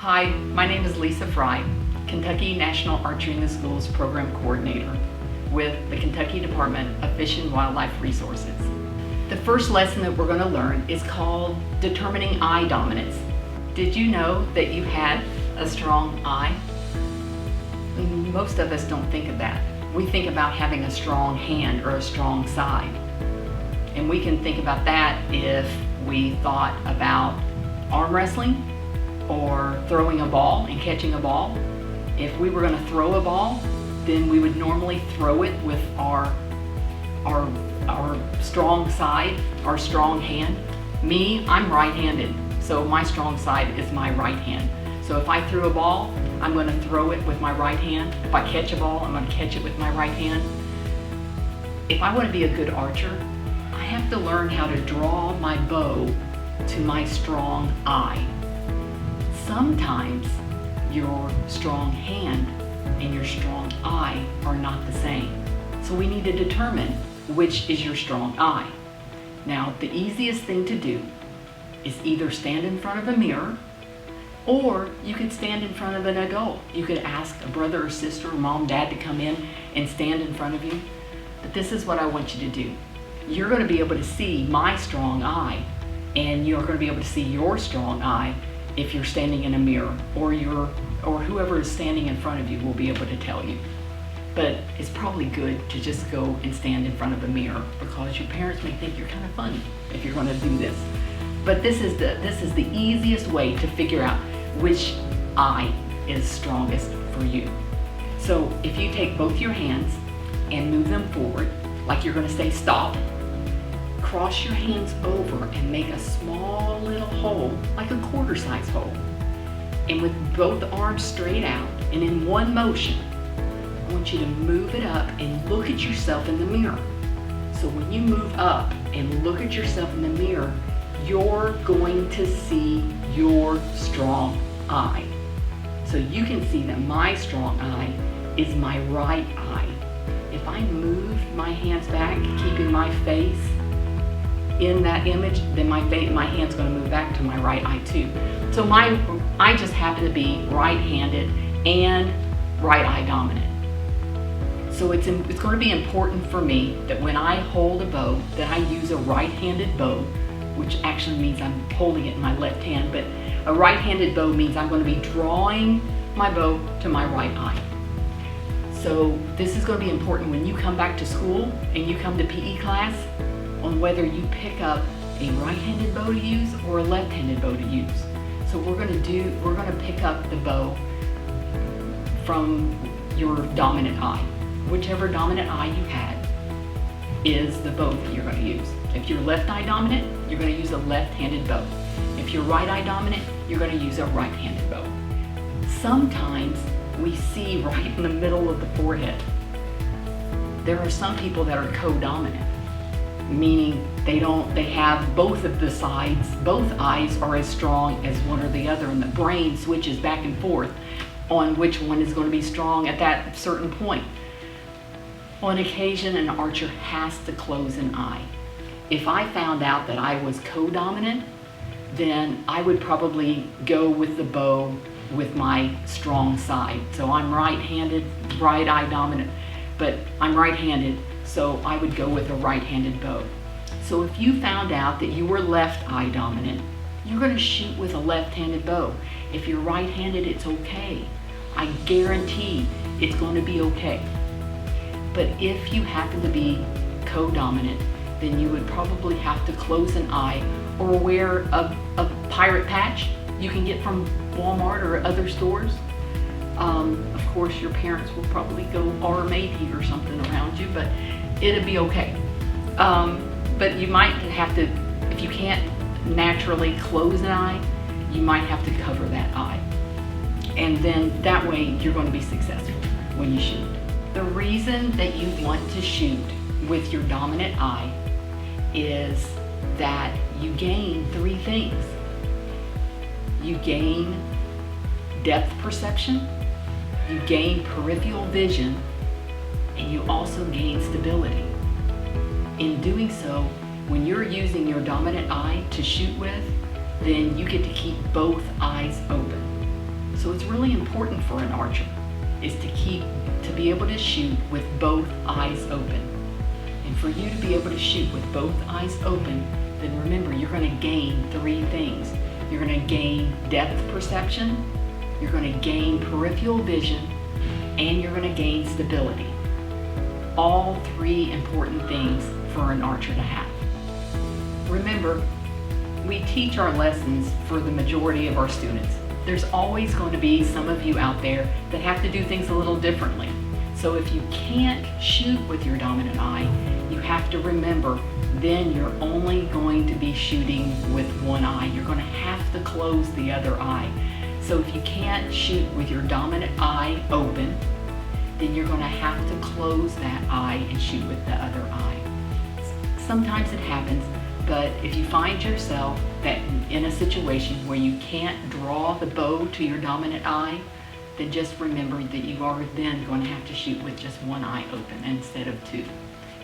Hi, my name is Lisa Fry, Kentucky National Archery in the Schools Program Coordinator with the Kentucky Department of Fish and Wildlife Resources. The first lesson that we're going to learn is called Determining Eye Dominance. Did you know that you had a strong eye? Most of us don't think of that. We think about having a strong hand or a strong side. And we can think about that if we thought about arm wrestling or throwing a ball and catching a ball. If we were going to throw a ball, then we would normally throw it with our strong side, our strong hand. Me, I'm right-handed, so my strong side is my right hand. So if I threw a ball, I'm going to throw it with my right hand. If I catch a ball, I'm going to catch it with my right hand. If I want to be a good archer, I have to learn how to draw my bow to my strong eye. Sometimes your strong hand and your strong eye are not the same. So we need to determine which is your strong eye. Now, the easiest thing to do is either stand in front of a mirror, or you could stand in front of an adult. You could ask a brother or sister or mom, dad to come in and stand in front of you. But this is what I want you to do. You're going to be able to see my strong eye, and you're going to be able to see your strong eye if you're standing in a mirror, or whoever is standing in front of you will be able to tell you. But it's probably good to just go and stand in front of a mirror, because your parents may think you're kind of funny if you're going to do this. But this is the easiest way to figure out which eye is strongest for you. So if you take both your hands and move them forward, like you're going to say stop, cross your hands over and make a small little hole, like a quarter-size hole. And with both arms straight out and in one motion, I want you to move it up and look at yourself in the mirror. So when you move up and look at yourself in the mirror, you're going to see your strong eye. So you can see that my strong eye is my right eye. If I move my hands back, keeping my face in that image, then my hand's going to move back to my right eye too. So I just happen to be right-handed and right eye dominant. So it's going to be important for me that when I hold a bow, that I use a right-handed bow, which actually means I'm holding it in my left hand, but a right-handed bow means I'm going to be drawing my bow to my right eye. So this is going to be important when you come back to school and you come to PE class, on whether you pick up a right-handed bow to use or a left-handed bow to use. So we're going to pick up the bow from your dominant eye. Whichever dominant eye you had is the bow that you're going to use. If you're left eye dominant, you're going to use a left-handed bow. If you're right eye dominant, you're going to use a right-handed bow. Sometimes we see right in the middle of the forehead. There are some people that are codominant, meaning they have both of the sides, both eyes are as strong as one or the other, and the brain switches back and forth on which one is going to be strong at that certain point. On occasion, an archer has to close an eye. If I found out that I was codominant, then I would probably go with the bow with my strong side. So I'm right-handed, right eye dominant, but I'm right-handed, so I would go with a right-handed bow. So if you found out that you were left eye dominant, you're going to shoot with a left-handed bow. If you're right-handed, it's okay. I guarantee it's going to be okay. But if you happen to be codominant, then you would probably have to close an eye or wear a pirate patch you can get from Walmart or other stores. Of course, your parents will probably go RMAP or something around you, but it'll be okay. But you might have to, if you can't naturally close an eye, you might have to cover that eye. And then that way you're going to be successful when you shoot. The reason that you want to shoot with your dominant eye is that you gain three things. You gain depth perception, you gain peripheral vision, and you also gain stability. In doing so, when you're using your dominant eye to shoot with, then you get to keep both eyes open. So it's really important for an archer is to be able to shoot with both eyes open. And for you to be able to shoot with both eyes open, then remember, you're going to gain 3 things. You're going to gain depth perception, you're going to gain peripheral vision, and you're going to gain stability. All 3 important things for an archer to have. Remember, we teach our lessons for the majority of our students. There's always going to be some of you out there that have to do things a little differently. So if you can't shoot with your dominant eye, you have to remember, then you're only going to be shooting with one eye. You're going to have to close the other eye. So if you can't shoot with your dominant eye open, then you're going to have to close that eye and shoot with the other eye. Sometimes it happens, but if you find yourself that in a situation where you can't draw the bow to your dominant eye, then just remember that you are then going to have to shoot with just one eye open instead of 2.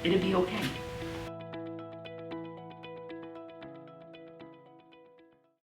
It'll be okay.